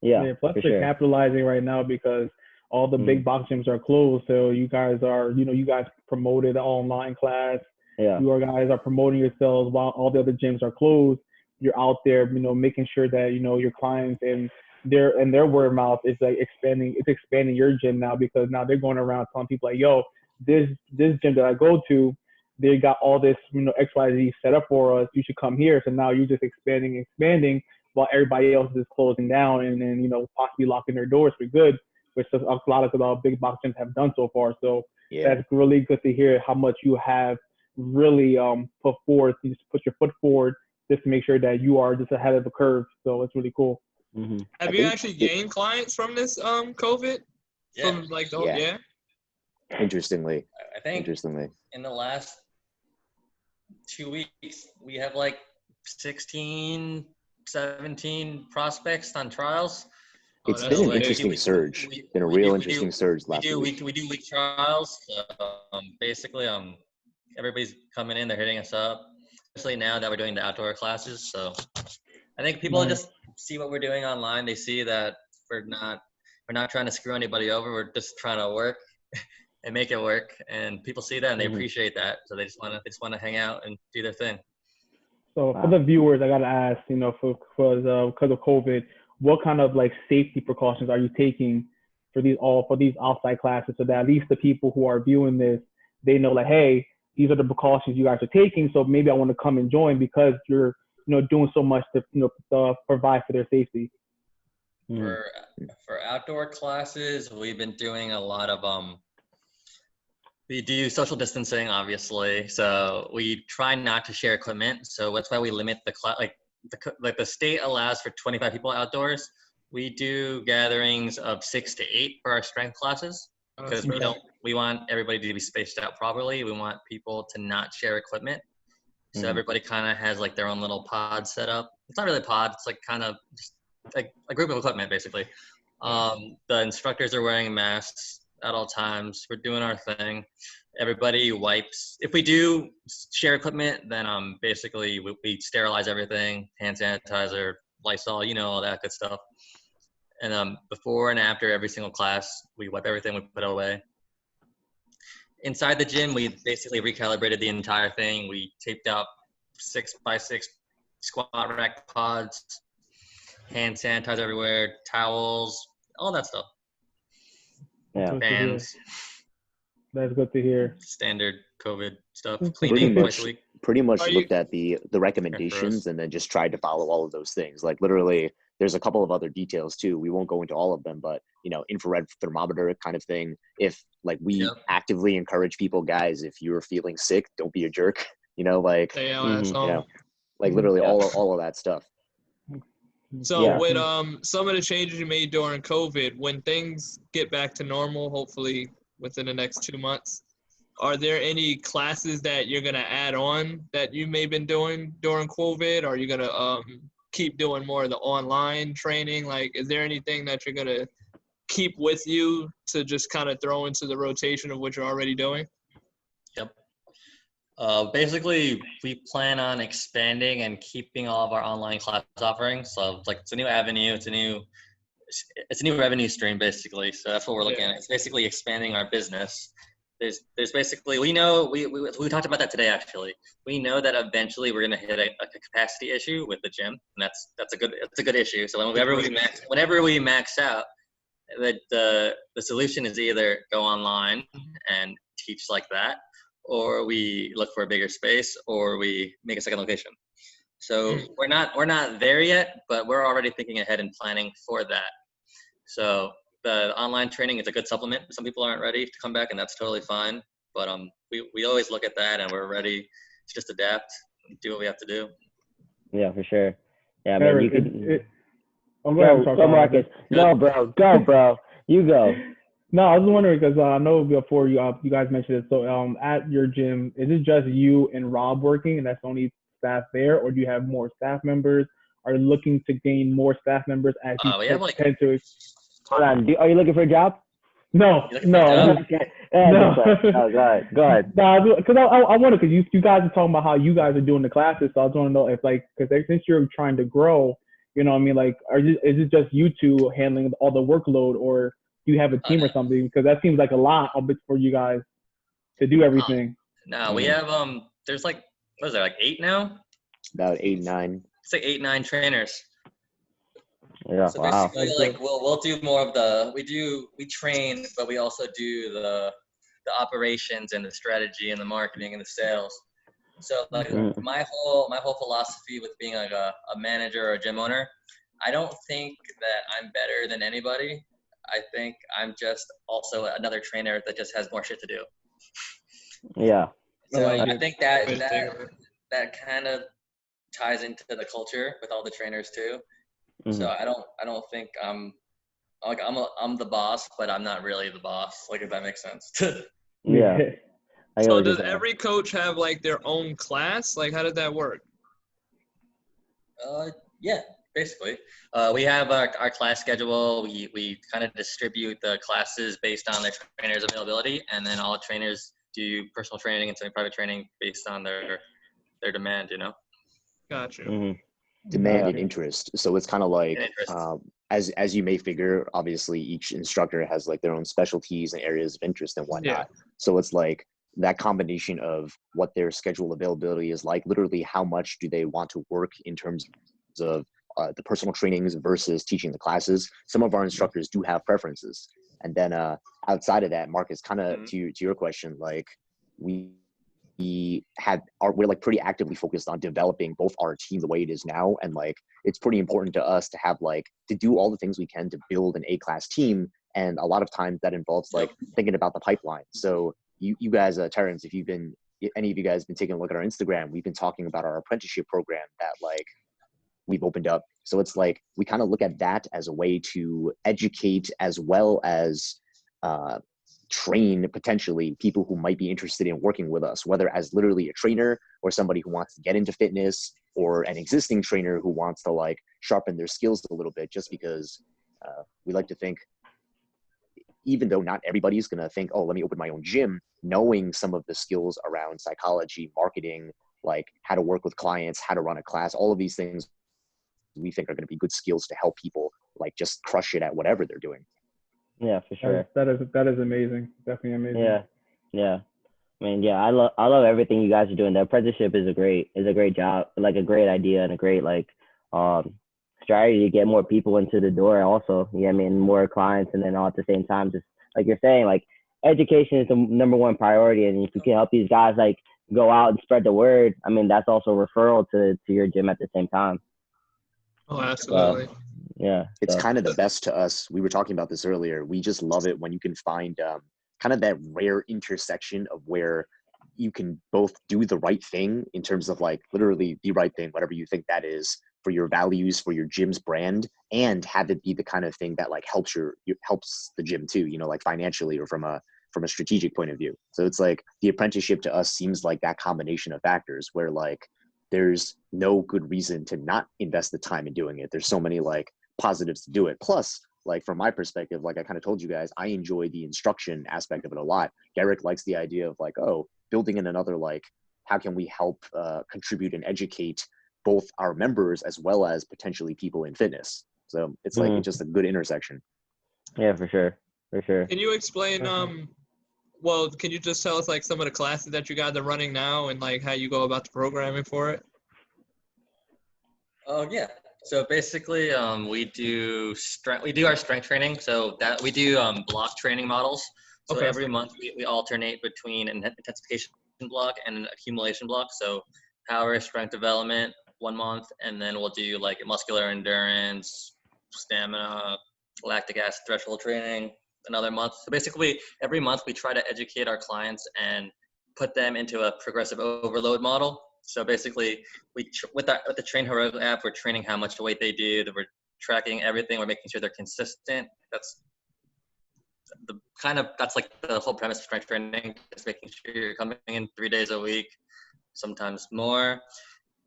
Yeah, plus they're capitalizing right now because all the big box gyms are closed. So you guys are, you guys promoted the online class. Yeah. You guys are promoting yourselves while all the other gyms are closed. You're out there, making sure that, your clients and their word of mouth is like expanding. It's expanding your gym now because now they're going around telling people like, yo, this gym that I go to, they got all this, XYZ set up for us. You should come here. So now you're just expanding while everybody else is closing down and then, possibly locking their doors for good, which a lot of big box gyms have done so far. So that's really good to hear how much you have really put forth. You just put your foot forward just to make sure that you are just ahead of the curve. So it's really cool. Mm-hmm. Have you actually gained clients from this COVID? Yeah. From like Interestingly. I think in the last 2 weeks, we have like 16, 17 prospects on trials. It's been an interesting surge. Been a real interesting surge last week. We do week trials. Basically, everybody's coming in. They're hitting us up, especially now that we're doing the outdoor classes. So I think people just see what we're doing online. They see that we're not trying to screw anybody over. We're just trying to work and make it work. And people see that and they appreciate that. So they just want to hang out and do their thing. So for the viewers, I gotta ask, because of COVID, what kind of like safety precautions are you taking for these outside classes, so that at least the people who are viewing this, they know like, hey, these are the precautions you guys are taking. So maybe I want to come and join because you're, doing so much to provide for their safety. For outdoor classes, we've been doing a lot of we do social distancing, obviously. So we try not to share equipment. So that's why we limit the class. Like the state allows for 25 people outdoors. We do gatherings of 6 to 8 for our strength classes because we want everybody to be spaced out properly. We want people to not share equipment. So everybody kind of has like their own little pod set up. It's not really a pod. It's like kind of just like a group of equipment, basically. The instructors are wearing masks at all times. We're doing our thing. Everybody wipes. If we do share equipment, then basically we sterilize everything, hand sanitizer, Lysol, all that good stuff. And before and after every single class, we wipe everything, we put it away. Inside the gym, we basically recalibrated the entire thing. We taped out 6x6 squat rack pods, hand sanitizer everywhere, towels, all that stuff. Yeah. Fans. That's good to hear. Standard COVID stuff. Cleaning twice a week. Pretty much looked at the recommendations and then just tried to follow all of those things. Like literally, there's a couple of other details too. We won't go into all of them, but infrared thermometer kind of thing. If like we actively encourage people, guys, if you're feeling sick, don't be a jerk. Like literally all of that stuff. So with some of the changes you made during COVID, when things get back to normal, hopefully within the next 2 months, are there any classes that you're going to add on that you may have been doing during COVID? Are you going to keep doing more of the online training? Like, is there anything that you're going to keep with you to just kind of throw into the rotation of what you're already doing? Yep. Basically, we plan on expanding and keeping all of our online class offerings. So, like, it's a new avenue. It's a new revenue stream, basically. So that's what we're looking at. It's basically expanding our business. there's basically, we know, we talked about that today actually. We know that eventually we're gonna hit a capacity issue with the gym, and that's a good issue. So whenever we max out, that the solution is either go online and teach like that, or we look for a bigger space, or we make a second location. So we're not there yet, but we're already thinking ahead and planning for that. So the online training is a good supplement. Some people aren't ready to come back, and that's totally fine. But we always look at that, and we're ready to just adapt and do what we have to do. Yeah, for sure. Yeah, man, you could. Go, Marcus. Go, bro. You go. No, I was wondering because I know before you guys mentioned it. So at your gym, is it just you and Rob working, and that's the only staff there, or do you have more staff members? Are you looking to gain more staff members as you tend to? Hold on. Are you looking for a job? No. No. Go ahead. No, because I wonder, because you guys are talking about how you guys are doing the classes, so I just want to know if, like, because since you're trying to grow, you know what I mean, like, is it just you two handling all the workload, or do you have a team or something? Because that seems like a lot of it for you guys to do everything. No, we have there's like, what is there, like 8 now? About 8, 9. It's like 8, 9 trainers. Yeah, so wow. basically, like we'll do more of the we train, but we also do the operations and the strategy and the marketing and the sales. So like my whole philosophy with being like a manager or a gym owner, I don't think that I'm better than anybody. I think I'm just also another trainer that just has more shit to do. Yeah. So I think that kind of ties into the culture with all the trainers too. So I don't think I'm the boss, but I'm not really the boss. Like, if that makes sense. Yeah. So does every coach have like their own class? Like, how did that work? Yeah, basically. We have our class schedule. We kind of distribute the classes based on the trainers' availability, and then all trainers do personal training and semi-private training based on their demand. You know. Gotcha. Demand and interest. So it's kind of like, as you may figure, obviously each instructor has like their own specialties and areas of interest and whatnot. Yeah. So it's like that combination of what their schedule availability is like, literally how much do they want to work in terms of the personal trainings versus teaching the classes. Some of our instructors do have preferences. And then outside of that, Marcus, kind of to your question, like we're like pretty actively focused on developing both our team the way it is now, and like it's pretty important to us to have like to do all the things we can to build an A-class team, and a lot of times that involves like thinking about the pipeline. So you guys, Terrence, if any of you guys been taking a look at our Instagram, we've been talking about our apprenticeship program that like we've opened up. So it's like we kind of look at that as a way to educate as well as train potentially people who might be interested in working with us, whether as literally a trainer or somebody who wants to get into fitness, or an existing trainer who wants to like sharpen their skills a little bit, just because we like to think, even though not everybody's going to think, oh, let me open my own gym, knowing some of the skills around psychology, marketing, like how to work with clients, how to run a class, all of these things we think are going to be good skills to help people like just crush it at whatever they're doing. Yeah, for sure. That is amazing. Definitely amazing. Yeah. I mean, yeah, I love everything you guys are doing. The apprenticeship is a great job, like a great idea and a great like strategy to get more people into the door. Also, yeah, I mean, more clients, and then all at the same time, just like you're saying, like education is the number one priority, and if you can help these guys like go out and spread the word, I mean, that's also a referral to your gym at the same time. Oh, absolutely. Yeah, it's kind of the best to us. We were talking about this earlier. We just love it when you can find kind of that rare intersection of where you can both do the right thing in terms of like literally the right thing, whatever you think that is, for your values, for your gym's brand, and have it be the kind of thing that like helps the gym too, you know, like financially or from a strategic point of view. So it's like the apprenticeship to us seems like that combination of factors where like there's no good reason to not invest the time in doing it. There's so many like positives to do it. Plus, like from my perspective, like I kind of told you guys, I enjoy the instruction aspect of it a lot. Gerrick likes the idea of like, oh, building in another, like, how can we help contribute and educate both our members as well as potentially people in fitness. So it's like it's just a good intersection. Yeah, for sure. Can you explain well, can you just tell us like some of the classes that you guys are running now and like how you go about the programming for it? Oh yeah. So basically, we do our strength training. So that we do block training models. So Okay. every month we alternate between an intensification block and an accumulation block. So power strength development 1 month, and then we'll do like muscular endurance, stamina, lactic acid threshold training another month. So basically, every month we try to educate our clients and put them into a progressive overload model. So basically, with the Train Heroic app, we're training how much weight they do. That we're tracking everything. We're making sure they're consistent. That's like the whole premise of strength training. Just making sure you're coming in 3 days a week, sometimes more,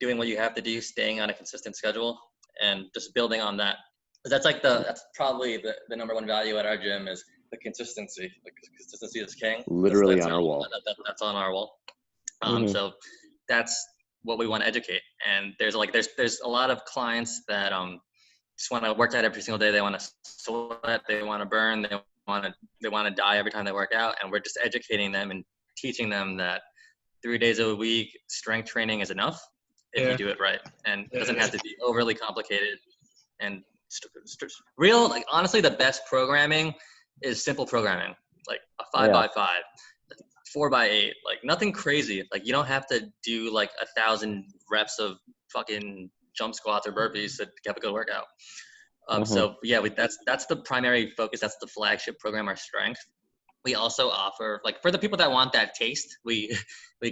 doing what you have to do, staying on a consistent schedule, and just building on that. That's probably the number one value at our gym is the consistency. Like consistency is king. Literally on our wall. That's on our wall. Mhm. So that's what we want to educate. And there's a lot of clients that just want to work out every single day. They want to sweat. They want to burn. They want to die every time they work out. And we're just educating them and teaching them that 3 days a week strength training is enough if you do it right, and it doesn't have to be overly complicated. And honestly, the best programming is simple programming, like a 5x5, 4x8, like nothing crazy. Like you don't have to do like 1,000 reps of fucking jump squats or burpees to have a good workout. So yeah, that's the primary focus. That's the flagship program, our strength. We also offer, like for the people that want that taste, we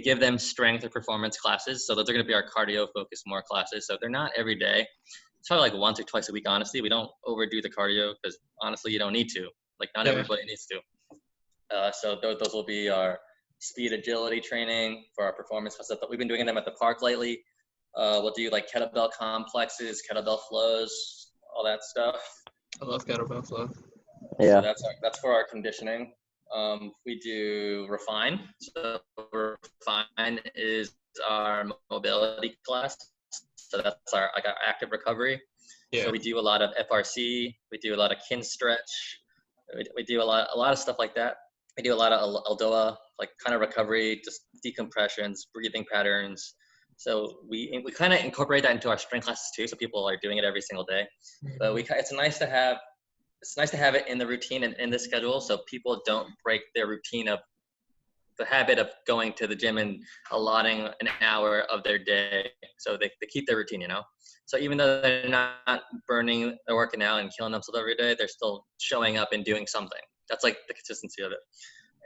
give them strength or performance classes. So those are going to be our cardio focused more classes. So they're not every day. It's probably like once or twice a week, honestly. We don't overdo the cardio because honestly, you don't need to. Like not everybody needs to. So those will be our speed agility training for our performance classes. We've been doing them at the park lately. We'll do like kettlebell complexes, kettlebell flows, all that stuff. I love kettlebell flow. Yeah. So that's for our conditioning. We do refine. So refine is our mobility class. So that's our active recovery. So we do a lot of FRC. We do a lot of kin stretch. We do a lot of stuff like that. We do a lot of Aldoa, like kind of recovery, just decompressions, breathing patterns. So we kind of incorporate that into our strength classes too. So people are doing it every single day. But it's nice to have it in the routine and in the schedule, so people don't break their routine of the habit of going to the gym and allotting an hour of their day. So they keep their routine, So even though they're not burning or working out and killing themselves every day, they're still showing up and doing something. That's like the consistency of it.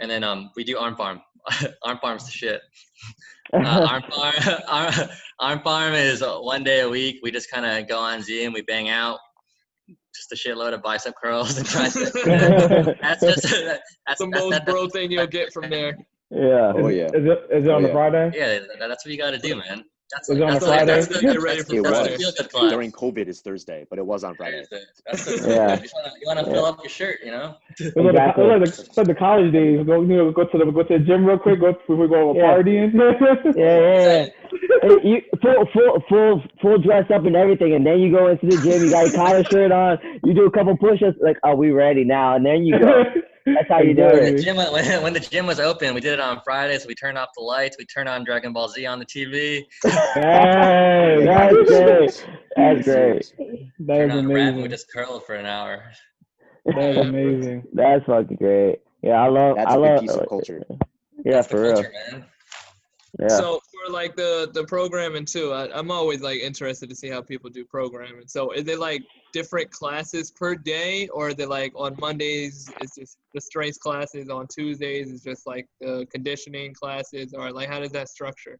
And then we do arm farm. Arm farm's the shit. Arm farm is 1 day a week. We just kind of go on Zoom, we bang out. Just a shitload of bicep curls and triceps. That's the most bro thing you'll get from there. Yeah. Oh yeah. Is it on a Friday? Yeah, that's what you got to do, man. Is it on a Friday? That's the get ready for Friday. During COVID is Thursday, but it was on Friday. You want to fill up your shirt, It's like the college days. Go to the gym real quick. Before we go partying. Yeah. You full dress up and everything, and then you go into the gym. You got your collar shirt on. You do a couple push-ups. Like, are we ready now? And then you go. That's how you do it. When the gym was open, we did it on Friday, so we turned off the lights. We turned on Dragon Ball Z on the TV. Hey, that's great. That's great. That is amazing. We just curled for an hour. That is amazing. That's fucking great. Yeah, I love. That's a good piece of culture. Yeah, That's for real. Culture, man. Yeah. So for like the programming too, I'm always like interested to see how people do programming. So is it like different classes per day, or are they like on Mondays it's just the strength classes, on Tuesdays it's just like the conditioning classes, or like how does that structure?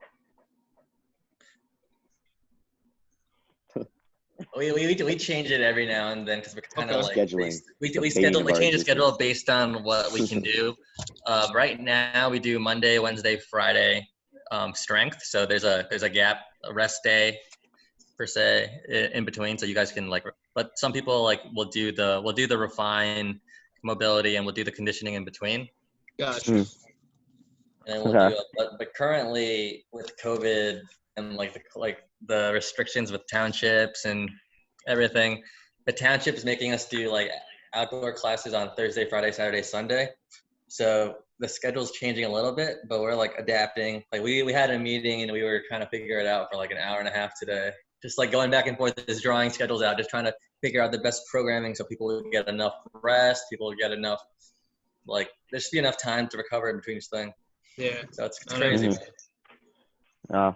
We change it every now and then because we're kind of like scheduling. We change the schedule based on what we can do. Right now we do Monday, Wednesday, Friday strength. So there's a gap, a rest day per se in between, so you guys can but some people will do the refine mobility, and we'll do the conditioning in between. Gotcha. And we'll do but currently with COVID and the restrictions with townships and everything, the township is making us do outdoor classes on Thursday, Friday, Saturday, Sunday. So the schedule's changing a little bit, but we're like adapting. Like we had a meeting and we were trying to figure it out for like an hour and a half today. Just like going back and forth, just drawing schedules out, just trying to figure out the best programming so people will get enough rest, people will get enough, like there should be enough time to recover in between each thing. Yeah. So it's crazy. Oh,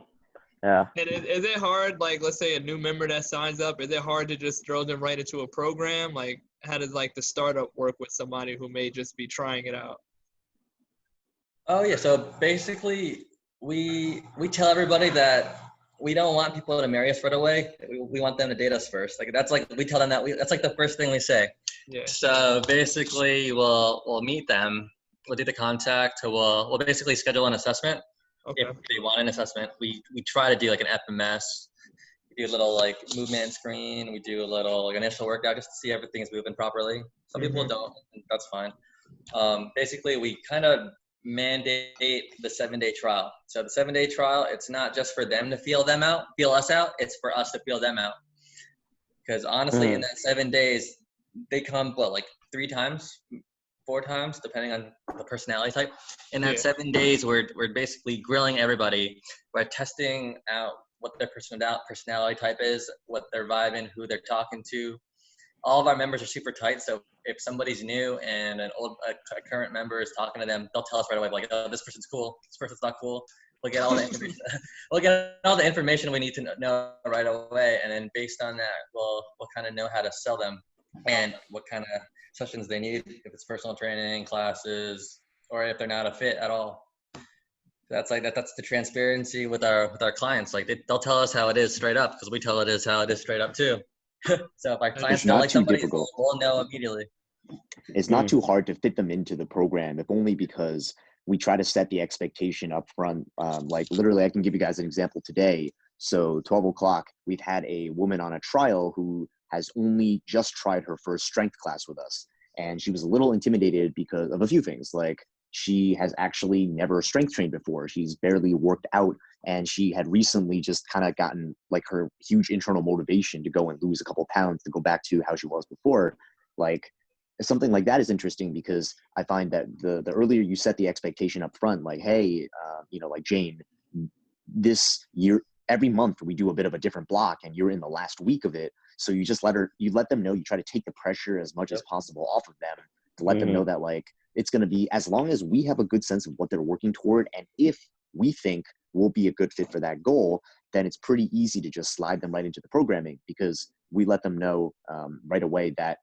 yeah. And is it hard, like, let's say a new member that signs up, is it hard to just throw them right into a program? Like, how does, like, the startup work with somebody who may just be trying it out? Oh, yeah. So basically, we tell everybody that we don't want people to marry us right away. We want them to date us first. Like, that's like, we tell them that. That's like the first thing we say. Yeah. So basically, we'll meet them. We'll do the contact. We'll basically schedule an assessment. Okay. If they want an assessment, we try to do like an FMS. We do a little like movement screen. We do a little like initial workout just to see everything is moving properly. Some people don't, and that's fine. Basically, we kind of mandate the 7-day trial. So the 7-day trial, it's not just for them to feel us out. It's for us to feel them out. Because honestly, in that 7 days, they come like 3 times, 4 times, depending on the personality type. In that 7 days, we're basically grilling everybody. We're testing out what their personality type is, what they're vibing, who they're talking to. All of our members are super tight, so if somebody's new and a current member is talking to them, they'll tell us right away, like, oh, this person's cool, this person's not cool. We'll get all the information. We'll get all the information we need to know right away, and then based on that, we'll kind of know how to sell them and what kind of sessions they need, if it's personal training, classes, or if they're not a fit at all. That's the transparency with our clients. Like they'll tell us how it is straight up because we tell it is how it is straight up too. So if our clients don't like somebody, we'll know immediately. It's not too hard to fit them into the program, if only because we try to set the expectation up front. Like literally, I can give you guys an example today. So 12 o'clock, we've had a woman on a trial who has only just tried her first strength class with us. And she was a little intimidated because of a few things. Like she has actually never strength trained before. She's barely worked out. And she had recently just kind of gotten like her huge internal motivation to go and lose a couple pounds to go back to how she was before. Like something like that is interesting because I find that the earlier you set the expectation up front, like, hey, like Jane, this year, every month we do a bit of a different block and you're in the last week of it. So you just let them know, you try to take the pressure as much as possible off of them to let them know that like, it's going to be, as long as we have a good sense of what they're working toward. And if we think we'll be a good fit for that goal, then it's pretty easy to just slide them right into the programming because we let them know right away that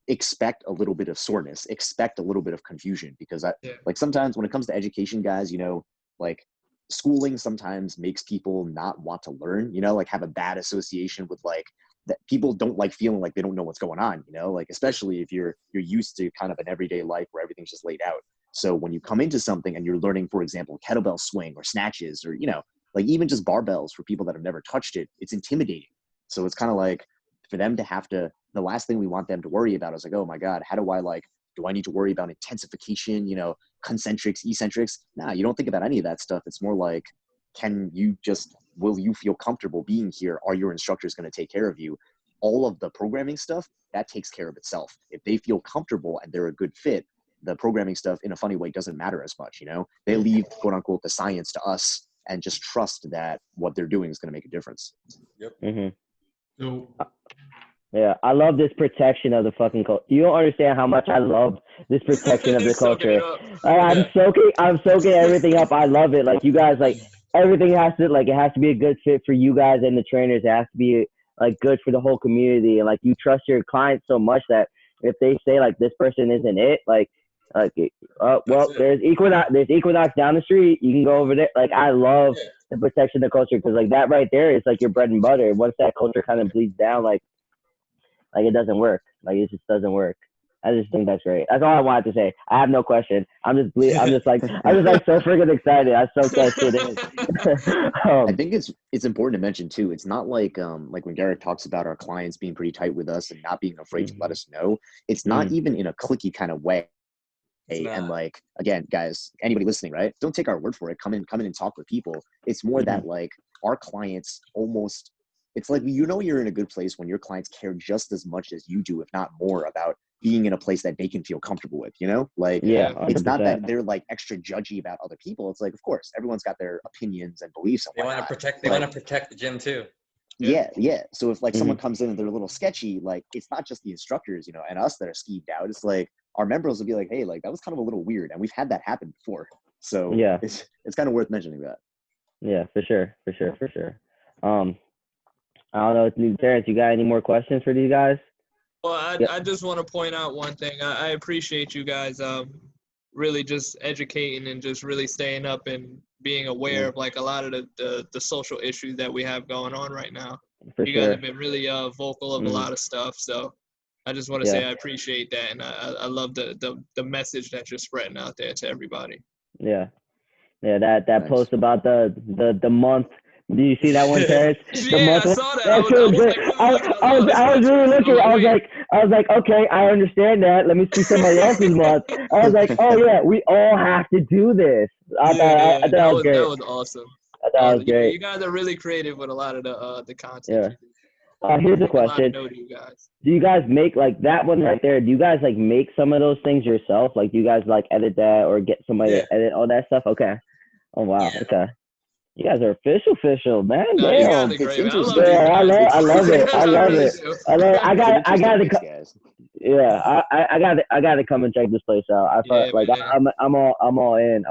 expect a little bit of soreness, expect a little bit of confusion because like sometimes when it comes to education, guys, like schooling sometimes makes people not want to learn, like have a bad association with like that people don't like feeling like they don't know what's going on, like especially if you're used to kind of an everyday life where everything's just laid out. So when you come into something and you're learning, for example, kettlebell swing or snatches or, like even just barbells for people that have never touched it, it's intimidating. So it's kind of like for them to have to, the last thing we want them to worry about is like, oh my God, how do I need to worry about intensification, concentrics, eccentrics? Nah, you don't think about any of that stuff. It's more like, will you feel comfortable being here? Are your instructors going to take care of you? All of the programming stuff, that takes care of itself. If they feel comfortable and they're a good fit, the programming stuff in a funny way doesn't matter as much, They leave quote unquote the science to us and just trust that what they're doing is going to make a difference. Yep. So Yeah, I love this protection of the fucking culture. You don't understand how much I love this protection of the culture. I'm soaking everything up. I love it. Like you guys, like everything has to be a good fit for you guys and the trainers. It has to be like good for the whole community. And like you trust your clients so much that if they say like this person isn't it, there's Equinox down the street. You can go over there. Like I love the protection of the culture because like that right there is like your bread and butter. Once that culture kind of bleeds down, like it doesn't work. Like it just doesn't work. I just think that's great. That's all I wanted to say. I have no question. I'm just so freaking excited. I soaked that shit in. I think it's important to mention too. It's not like when Gerrick talks about our clients being pretty tight with us and not being afraid to let us know. It's not even in a cliquey kind of way. And like, again, guys, anybody listening, right? Don't take our word for it. Come in and talk with people. It's more that like our clients almost, it's like, you're in a good place when your clients care just as much as you do, if not more, about being in a place that they can feel comfortable with, you know? Like, Yeah, it's not 100%. that they're like extra judgy about other people. It's like, of course, everyone's got their opinions and beliefs and They want whatnot. to protect. They want to protect the gym too. Yeah. So if like someone comes in and they're a little sketchy, like it's not just the instructors, you know, and us that are skeeved out. It's like our members will be like, hey, like that was kind of a little weird, and we've had that happen before. So Yeah. it's kind of worth mentioning that. Yeah, for sure. I don't know, new Terrence, you got any more questions for these guys? Well, Yeah. I just want to point out one thing. I appreciate you guys really just educating and just really staying up and being aware of like a lot of the social issues that we have going on right now. For You sure. guys have been really vocal of a lot of stuff. So I just want to say I appreciate that, and I love the message that you're spreading out there to everybody. Yeah. That Nice. post about the month. Do you see that one, Terrence? The Yeah, month I saw that. That shit was good. I was really looking. I was like, okay, I understand that. Let me see somebody else's month. I was like, oh yeah, we all have to do this. I thought that was great. That was awesome. I thought that was great. You guys are really creative with a lot of the content. Yeah. Here's a question. A lot of note to you guys. Do you guys make like that one right there? Do you guys like make some of those things yourself? Like, do you guys like edit that or get somebody to edit all that stuff? Okay. Oh wow. Yeah. Okay. You guys are official, man. No, damn. you guys are great, man. I love you Yeah, guys. I love it. I love really it. do. I love it. I got to guys. Yeah, I got to come and check this place out. I thought like man. I'm all in.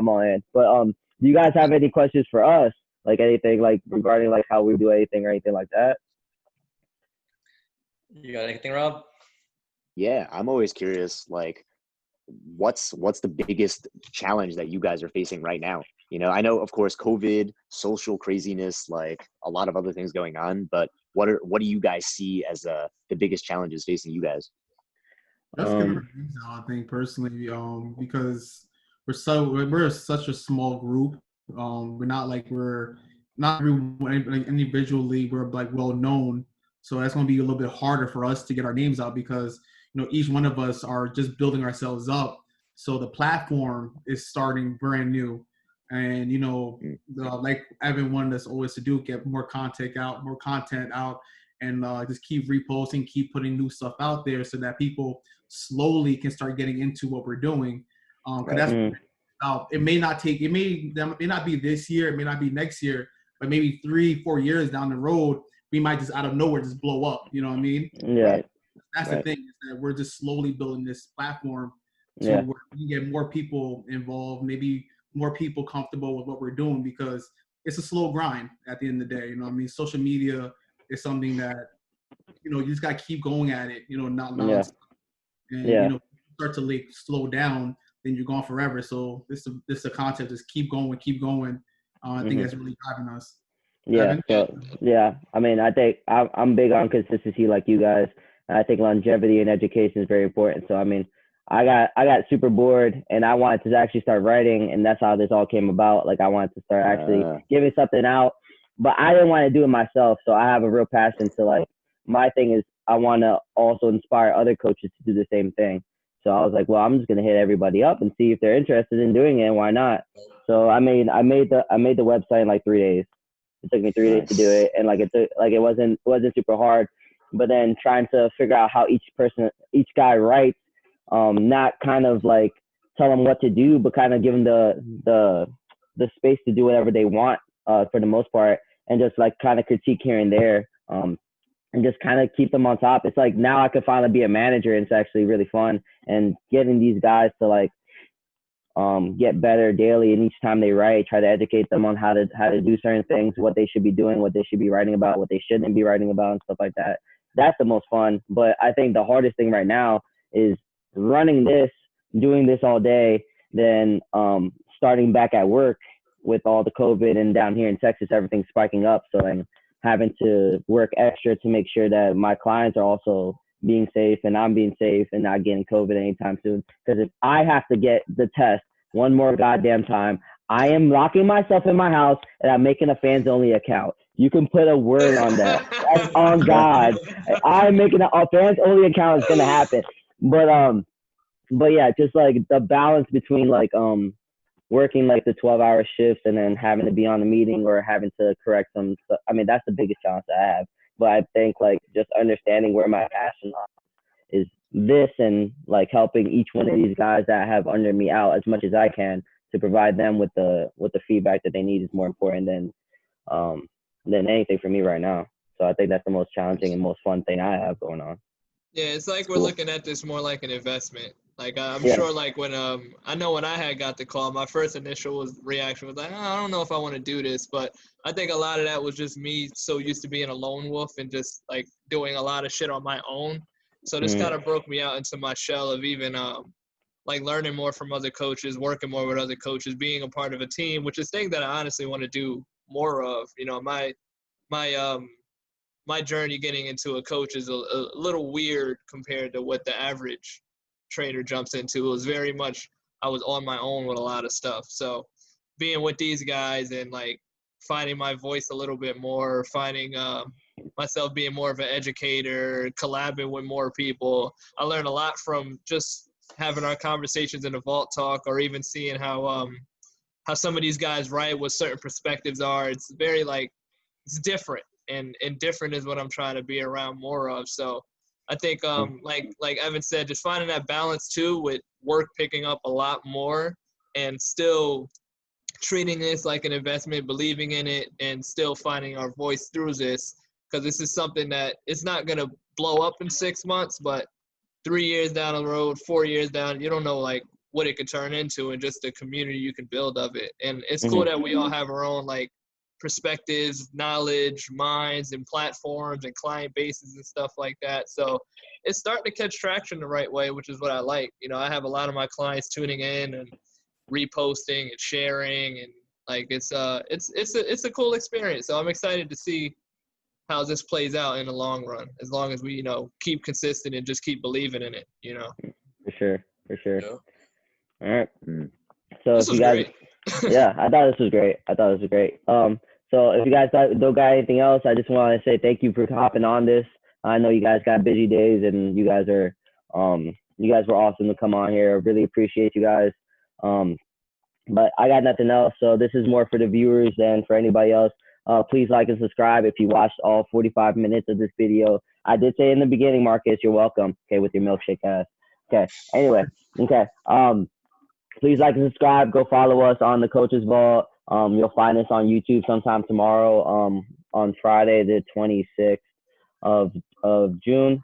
But do you guys have any questions for us? Like anything like regarding like how we do anything or anything like that? You got anything, Rob? Yeah, I'm always curious, like what's the biggest challenge that you guys are facing right now? You know, I know of course COVID, social craziness, like a lot of other things going on, but what do you guys see as the biggest challenges facing you guys? Just getting our names out, I think personally, because we're such a small group. We're not everyone individually we're like well known, so that's going to be a little bit harder for us to get our names out because you know each one of us are just building ourselves up. So the platform is starting brand new, and you know, like Evan wanted us always to do, get more content out, and just keep reposting, keep putting new stuff out there so that people slowly can start getting into what we're doing. That's it may not be this year, it may not be next year, but maybe 3-4 years down the road, we might just out of nowhere just blow up. You know what I mean? Yeah. That's the thing, is that we're just slowly building this platform where we get more people involved, maybe more people comfortable with what we're doing, because it's a slow grind at the end of the day. You know what I mean? Social media is something that, you know, you just got to keep going at it, you know, not nonstop. And, you know, start to like slow down, then you're gone forever. So this is a concept, just keep going. I think that's really driving us. Yeah. So, yeah, I mean, I think I'm big on consistency like you guys. I think longevity in education is very important. So, I mean, I got super bored and I wanted to actually start writing, and that's how this all came about. Like I wanted to start actually giving something out, but I didn't want to do it myself. So I have a real passion to like, my thing is I want to also inspire other coaches to do the same thing. So I was like, well, I'm just going to hit everybody up and see if they're interested in doing it, and why not? So I made the website in like 3 days. It took me 3 days to do it, and it wasn't super hard. But then trying to figure out how each guy writes, not kind of like tell them what to do, but kind of give them the space to do whatever they want for the most part, and just like kind of critique here and there, and just kind of keep them on top. It's like now I could finally be a manager, and it's actually really fun. And getting these guys to like get better daily, and each time they write, try to educate them on how to do certain things, what they should be doing, what they should be writing about, what they shouldn't be writing about, and stuff like that. That's the most fun. But I think the hardest thing right now is running this, doing this all day, then starting back at work with all the COVID, and down here in Texas, everything's spiking up. So I'm having to work extra to make sure that my clients are also being safe and I'm being safe and not getting COVID anytime soon. Because if I have to get the test one more goddamn time, I am locking myself in my house and I'm making a fans only account. You can put a word on that. That's on God. I'm making a fans only account is gonna happen. But yeah, just like the balance between like working like the 12-hour shifts and then having to be on a meeting or having to correct some stuff. I mean, that's the biggest challenge I have. But I think like just understanding where my passion lies is this, and like helping each one of these guys that I have under me out as much as I can to provide them with the feedback that they need is more important than anything for me right now. So I think that's the most challenging and most fun thing I have going on. Yeah, it's like we're looking at this more like an investment. Like I'm Yeah. sure, like when I know when I had got the call, my first initial reaction was like, oh, I don't know if I want to do this. But I think a lot of that was just me so used to being a lone wolf and just like doing a lot of shit on my own. So this kind of broke me out into my shell of even like learning more from other coaches, working more with other coaches, being a part of a team, which is a thing that I honestly want to do more of. You know, my journey getting into a coach is a little weird compared to what the average trainer jumps into. It was very much I was on my own with a lot of stuff. So being with these guys and like finding my voice a little bit more, finding myself being more of an educator, collabing with more people. I learned a lot from just having our conversations in the vault talk, or even seeing how some of these guys write, what certain perspectives are. It's very like, it's different. And different is what I'm trying to be around more of. So I think like Evan said, just finding that balance too, with work picking up a lot more and still treating this like an investment, believing in it, and still finding our voice through this, because this is something that it's not going to blow up in 6 months, but 3 years down the road, 4 years down, you don't know like what it could turn into and just the community you can build of it. And it's cool that we all have our own like perspectives, knowledge, minds, and platforms and client bases and stuff like that. So it's starting to catch traction the right way, which is what I like. You know, I have a lot of my clients tuning in and reposting and sharing, and like it's a cool experience. So I'm excited to see how this plays out in the long run, as long as we, you know, keep consistent and just keep believing in it, you know. For sure. Yeah. All right. So This if was you guys, great. yeah, I thought this was great. So if you guys don't got anything else, I just want to say thank you for hopping on this. I know you guys got busy days, and you guys were awesome to come on here. I really appreciate you guys. But I got nothing else. So this is more for the viewers than for anybody else. Please like and subscribe if you watched all 45 minutes of this video. I did say in the beginning, Marcus, you're welcome. Okay, with your milkshake ass. Okay. Anyway. Okay. Please like and subscribe. Go follow us on the Coaches Vault. You'll find us on YouTube sometime tomorrow. On Friday the 26th of June.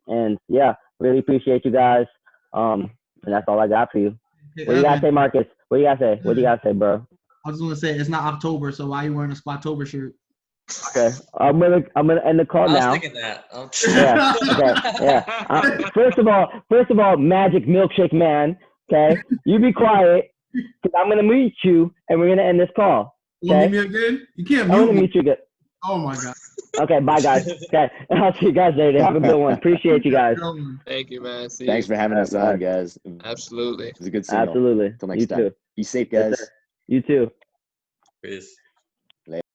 And yeah, really appreciate you guys. And that's all I got for you. What do you gotta say, Marcus? What do you gotta say, bro? I was gonna say it's not October, so why are you wearing a Spottober shirt? Okay, I'm gonna end the call now. I was thinking that. Yeah. Okay. Yeah. First of all, Magic Milkshake Man. Okay, you be quiet, because I'm gonna mute you, and we're gonna end this call. Okay? You want me again? You can't I'm mute gonna me. mute you again. Oh my god. Okay, bye guys. Okay, I'll see you guys later. Have a good one. Appreciate you guys. Thank you, man. See Thanks you. for having us on, guys. It Absolutely. was a good signal. Absolutely. Until next You time. too. Be safe, Yes, guys. sir. You too. Peace.